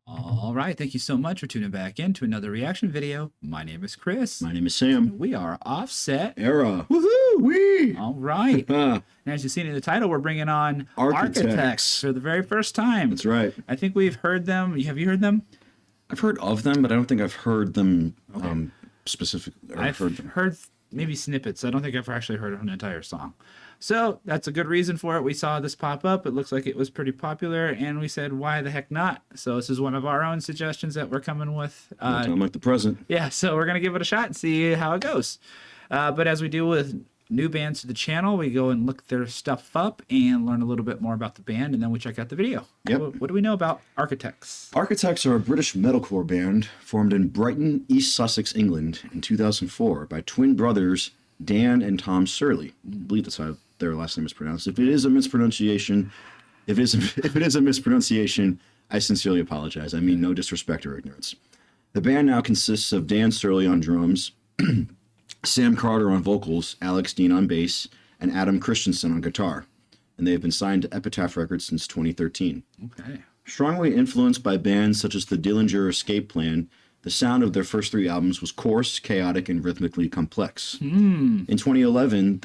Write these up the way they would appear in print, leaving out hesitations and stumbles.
All right, thank you so much for tuning back in to another reaction video. My name is Chris. My name is Sam. We are Offset. Era. Woohoo! Wee! All right. Ah, And as you've seen in the title, we're bringing on Architects. for the very first time. That's right. I think we've heard them. Have you heard them? I've heard of them, but I don't think I've heard them specifically. I've heard maybe snippets. I don't think I've actually heard an entire song. So that's a good reason for it. We saw this pop up. It looks like it was pretty popular, and we said, why the heck not? So this is one of our own suggestions that we're coming with. I'm like the present. Yeah, so we're going to give it a shot and see how it goes. But as we do with new bands to the channel, we go and look their stuff up and learn a little bit more about the band, and then we check out the video. Yep. What do we know about Architects? Architects are a British metalcore band formed in Brighton, East Sussex, England in 2004 by twin brothers Dan and Tom Surley. I believe that's how their last name is pronounced. If it is a mispronunciation, if it is a mispronunciation, I sincerely apologize. I mean no disrespect or ignorance. The band now consists of Dan Surley on drums, Sam Carter on vocals, Alex Dean on bass, and Adam Christensen on guitar. And they have been signed to Epitaph Records since 2013. Okay. Strongly influenced by bands such as the Dillinger Escape Plan, the sound of their first three albums was coarse, chaotic, and rhythmically complex. In 2011,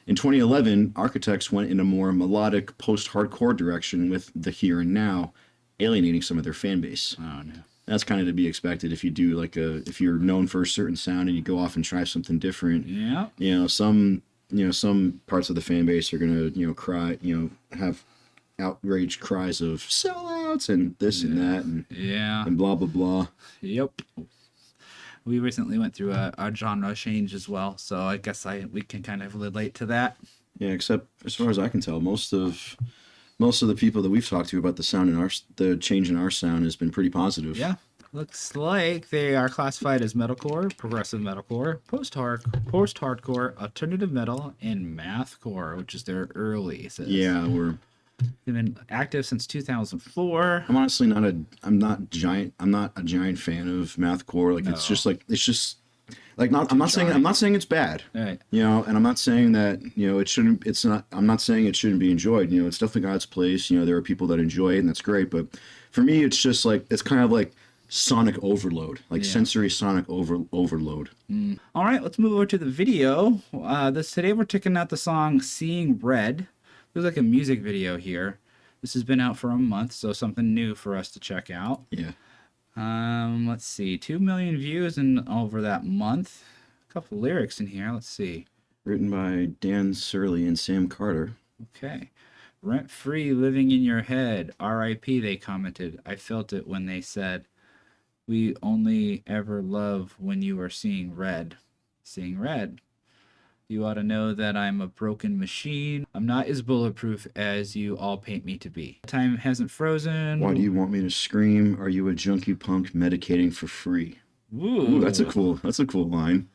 In 2011, Architects went in a more melodic post-hardcore direction with The Here and Now, alienating some of their fan base. Oh, no. That's kind of to be expected if you do if you're known for a certain sound and you go off and try something different. Yeah. Some parts of the fan base are gonna cry, have outraged cries of sellouts and this and that and blah blah blah. Yep. We recently went through a genre change as well, so I guess we can kind of relate to that. Yeah, except as far as I can tell, most of the people that we've talked to about the sound in the change in our sound has been pretty positive. Yeah. Looks like they are classified as metalcore, progressive metalcore, post-hardcore, alternative metal, and mathcore, which is their early. Yeah, they've been active since 2004. I'm honestly I'm not a giant fan of mathcore. Like it's just I'm not saying it's bad. Right. And I'm not saying that, I'm not saying it shouldn't be enjoyed. It's definitely God's place. There are people that enjoy it and that's great, but for me it's just it's kind of like sonic overload, sensory sonic overload. All right, let's move over to the video. Today we're checking out the song Seeing Red. There's like a music video here. This has been out for a month, so something new for us to check out. Yeah. Let's see, 2 million views in over that month. A couple lyrics in here. Let's see. Written by Dan Surley and Sam Carter. Okay. Rent free, living in your head. R.I.P. They commented. I felt it when they said, we only ever love when you are seeing red. Seeing red. You ought to know that I'm a broken machine. I'm not as bulletproof as you all paint me to be. Time hasn't frozen. Why do you want me to scream? Are you a junkie punk medicating for free? Ooh, that's a cool line.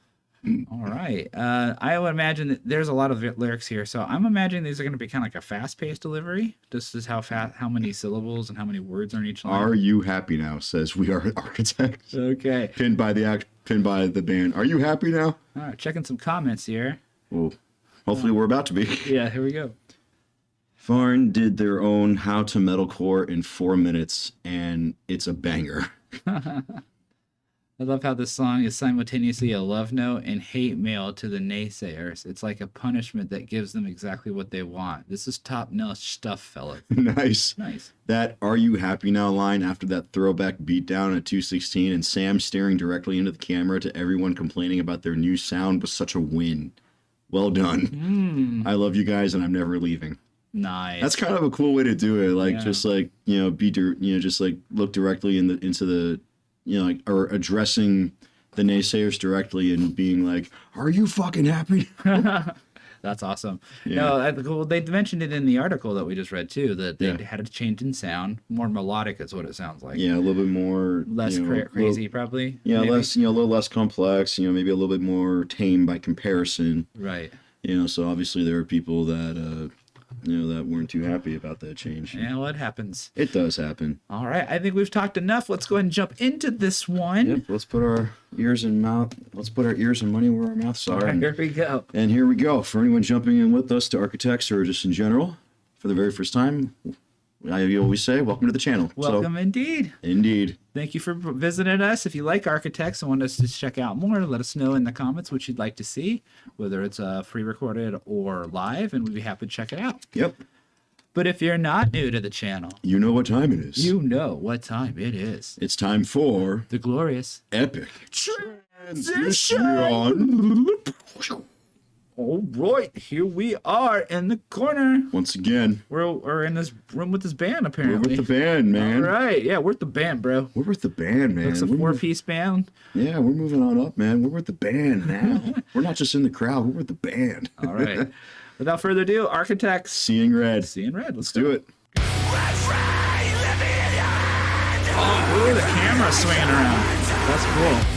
All right. I would imagine that there's a lot of lyrics here, so I'm imagining these are going to be kind of like a fast-paced delivery. This is how many syllables and how many words are in each line. Are you happy now? Says We Are Architects. Okay. Pinned by the band. Are you happy now? All right, checking some comments here. Well, hopefully we're about to be. Yeah, here we go. Farn did their own How to Metalcore in 4 minutes, and it's a banger. I love how this song is simultaneously a love note and hate mail to the naysayers. It's like a punishment that gives them exactly what they want. This is top-notch stuff, fella. Nice. Nice. That Are You Happy Now line after that throwback beatdown at 216 and Sam staring directly into the camera to everyone complaining about their new sound was such a win. Well done. I love you guys and I'm never leaving. Nice. That's kind of a cool way to do it. Just look directly into the or addressing the naysayers directly and being like, are you fucking happy? That's awesome. Yeah. No, they mentioned it in the article that we just read too, that they had a change in sound. More melodic is what it sounds like. Yeah, a little bit more less crazy, probably. Yeah, maybe. less, a little less complex, maybe a little bit more tame by comparison. Right. So obviously there are people that that weren't too happy about that change. Yeah, well, it happens. It does happen. All right, I think we've talked enough. Let's go ahead and jump into this one. Yep, let's put our ears and money where our mouths are. All right, here we go. And here we go. For anyone jumping in with us to Architects or just in general, for the very first time, I always say, welcome to the channel. Welcome indeed. Indeed. Thank you for visiting us. If you like Architects and want us to check out more, let us know in the comments what you'd like to see, whether it's pre-recorded or live, and we'd be happy to check it out. Yep. But if you're not new to the channel, You know what time it is. you know what time it is. It's time for The glorious Epic Transition. All right, here we are in the corner. Once again, We're in this room with this band, we're apparently. with the band, man. All right, yeah, we're with the band, bro. We're with the band, man. It's a We're mov- four-piece band. Yeah, we're moving on up, man. We're with the band now. We're not just in the crowd. We're with the band. All right. Without further ado, Architects. Seeing red. Seeing red. Let's do it. Ooh, the camera swinging around. That's cool.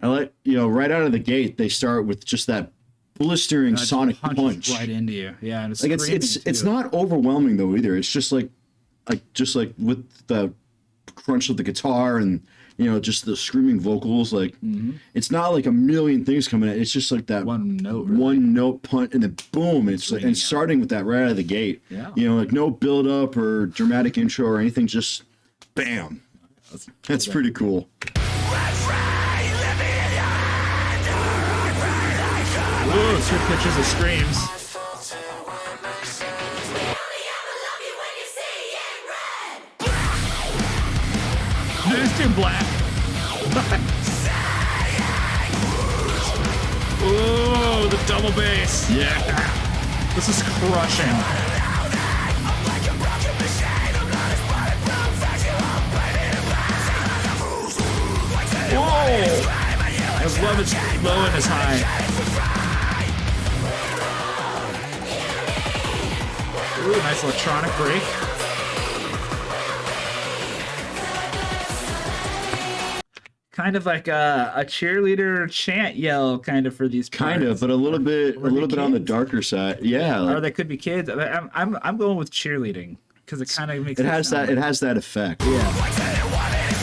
I like, right out of the gate, they start with just that blistering It sonic punches punch. right into you. Yeah, and it's Like it's not overwhelming though either. It's just like with the crunch of the guitar and just the screaming vocals. Like it's not like a million things coming in. It's just like that one note. Really. one note punch and then boom. It's like, and Swinging starting with that right out of the gate. Yeah. Like no build up or dramatic intro or anything. Just bam. That's pretty cool. Ooh, two pitches of screams. It's too black. Ooh, the double bass. Yeah. This is crushing. Whoa! I love its low and its high. Ooh, nice electronic break. Kind of like a cheerleader chant yell, kind of for these. Kind parts. of, but a little bit on the kids? darker side. Yeah. Or they could be kids. I'm going with cheerleading because it kind of makes It has sound that. It has that effect. Yeah.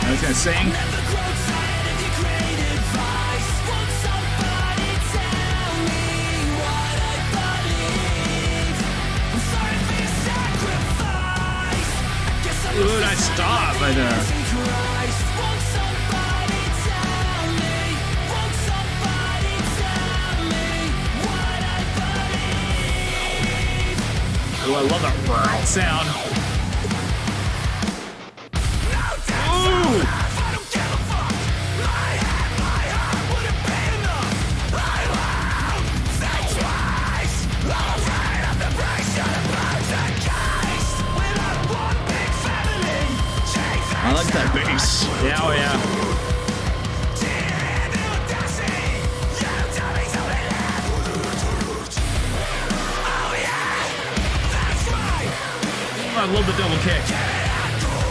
I was gonna sing. Ooh, nice stop right there. Ooh, I love that sound. Ooh! I like that bass. Yeah, oh yeah. I love the double kick.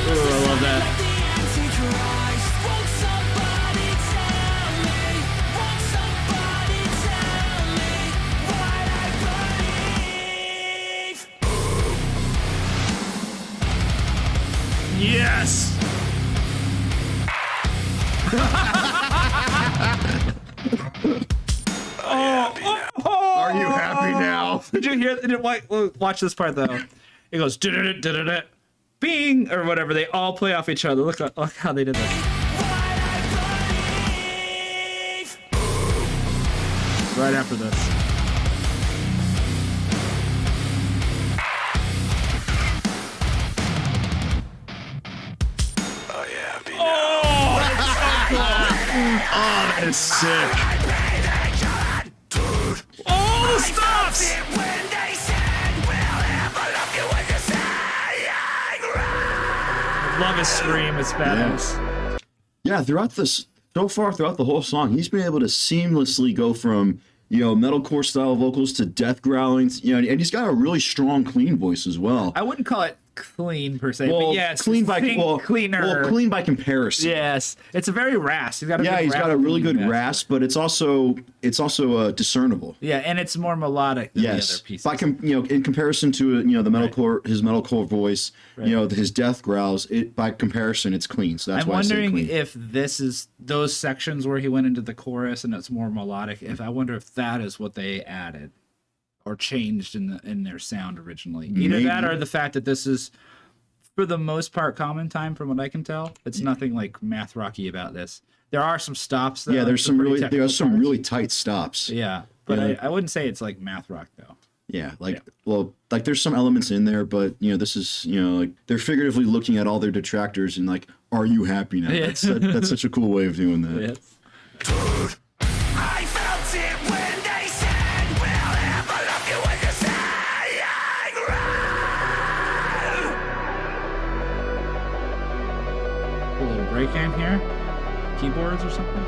Ooh, I love that. Yes! Are you happy now? Did you hear? Watch this part though. It goes da-da-da-da-da-da, bing, or whatever. They all play off each other. Look how they did this. Right after this. Oh, Oh, that is sick. all the stops! Love his scream. It's badass. Yeah, throughout the whole song, he's been able to seamlessly go from metalcore style vocals to death growling, and he's got a really strong, clean voice as well. I wouldn't call it clean per se, Well, but yes, clean by cleaner. Well, clean by comparison. Yes, it's a very rasp. He's got a He's got a really good rasp. rasp, but it's also discernible. Yeah, and it's more melodic than the other pieces. In comparison to the metalcore, his metalcore voice, his death growls. By comparison, it's clean. So that's I'm why I say wondering clean. if this is those sections where he went into the chorus and it's more melodic. I wonder if that is what they added or changed in their sound originally. Either that or the fact that this is, for the most part, common time. From what I can tell, it's nothing like math rocky about this. There are some stops. Though, there's some really tight stops. Yeah, but I wouldn't say it's like math rock though. Yeah, there's some elements in there, but this is like they're figuratively looking at all their detractors and like, are you happy now? Yeah. That's such a cool way of doing that. Yes. I felt it when they said we'll never love you when you're saying A little break in here, keyboards or something.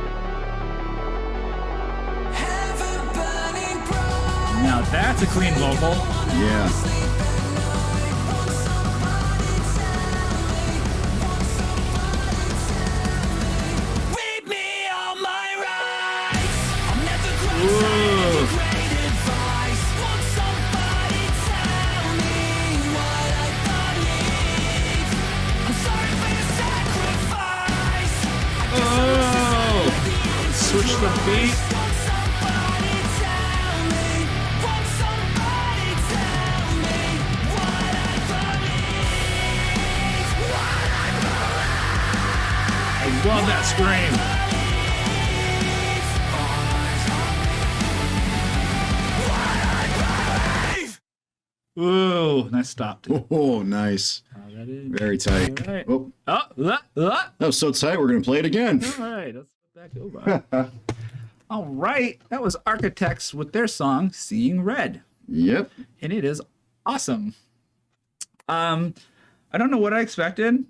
Now that's a clean vocal. Yeah. read me all my rights. I'm never Ooh. granted great advice. Won't somebody tell me what I believe? I'm sorry for the sacrifice. Oh, switch the beat. Won't somebody tell me? Won't somebody tell me what I believe? I love that scream. Ooh, nice stop. Too. Oh, nice. That is. Very tight. All right. Oh, That was so tight. We're gonna play it again. All right, let's let that go by. All right, that was Architects with their song "Seeing Red," Yep. and it is awesome. I don't know what I expected.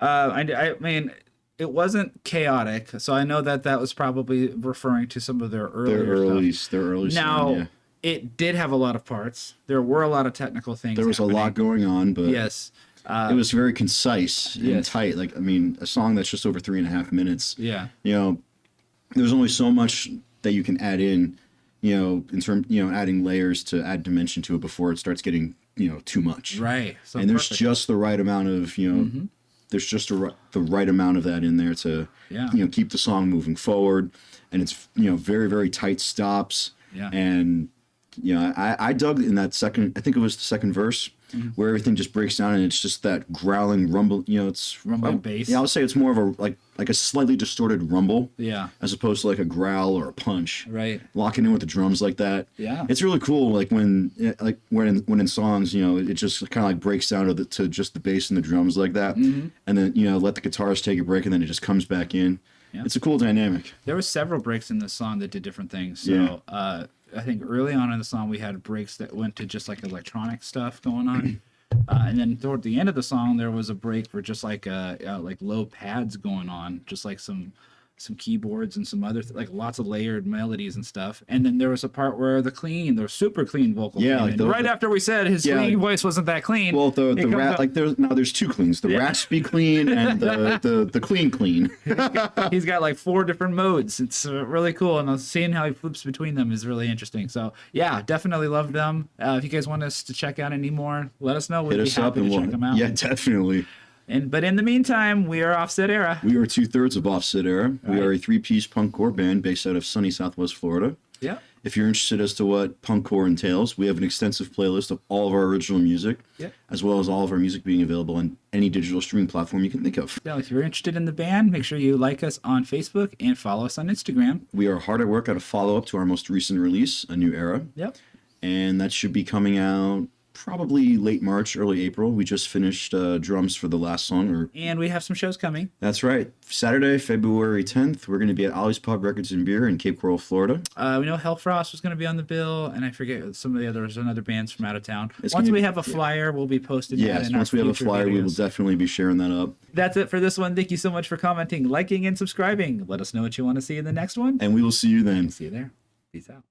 I mean, it wasn't chaotic, so I know that was probably referring to some of their earlier stuff. Their early Now, sound, yeah. it did have a lot of parts. There were a lot of technical things. There was a lot going on, but Yes. it was very concise and Yes. tight. Like, I mean, a song that's just over 3.5 minutes. Yeah. There's only so much that you can add in, in terms, adding layers to add dimension to it before it starts getting, too much. Right. So And there's perfect. just the right amount of, there's just the right amount of that in there to, Yeah. keep the song moving forward. And it's, very, very tight stops. Yeah. And, I dug in that second, I think it was the second verse, where everything just breaks down and it's just that growling rumble. It's Rumbling bass. Yeah, I would say it's more of a like a slightly distorted rumble. Yeah. As opposed to like a growl or a punch. Right. Locking in with the drums like that. Yeah. It's really cool. Like when in songs, it just kind of like breaks down to just the bass and the drums like that, and then let the guitars take a break and then it just comes back in. Yeah. It's a cool dynamic. There were several breaks in the song that did different things. So I think early on in the song we had breaks that went to just like electronic stuff going on. And then toward the end of the song there was a break for just like like low pads going on, just like some keyboards and some other like lots of layered melodies and stuff. And then there was a part where the super clean vocal Yeah, came like in. Right after we said his clean voice wasn't that clean. Well, the it comes rat up- like there's two cleans. The raspy clean and the clean. He's got like 4 different modes. It's really cool, and seeing how he flips between them is really interesting. So yeah, definitely love them. If you guys want us to check out any more, let us know. We'd Hit be us up happy and to check them out. yeah, definitely. But in the meantime, we are Offset Era. We are 2/3 of Offset Era. We right. are a 3-piece punkcore band based out of sunny Southwest Florida. Yeah. If you're interested as to what punkcore entails, we have an extensive playlist of all of our original music, as well as all of our music being available on any digital streaming platform you can think of. Now, if you're interested in the band, make sure you like us on Facebook and follow us on Instagram. We are hard at work on a follow-up to our most recent release, A New Era, Yep. and that should be coming out probably late March, early April. We just finished drums for the last song. And we have some shows coming. That's right. Saturday, February 10th, we're going to be at Ollie's Pub Records and Beer in Cape Coral, Florida. We know Hellfrost was going to be on the bill, and I forget some of the others and other bands from out of town. It's Once gonna we be- have a flyer, we'll be posting that Yes, in once our we have a future flyer, we will videos. definitely be sharing that up. That's it for this one. Thank you so much for commenting, liking, and subscribing. Let us know what you want to see in the next one. And we will see you then. See you there. Peace out.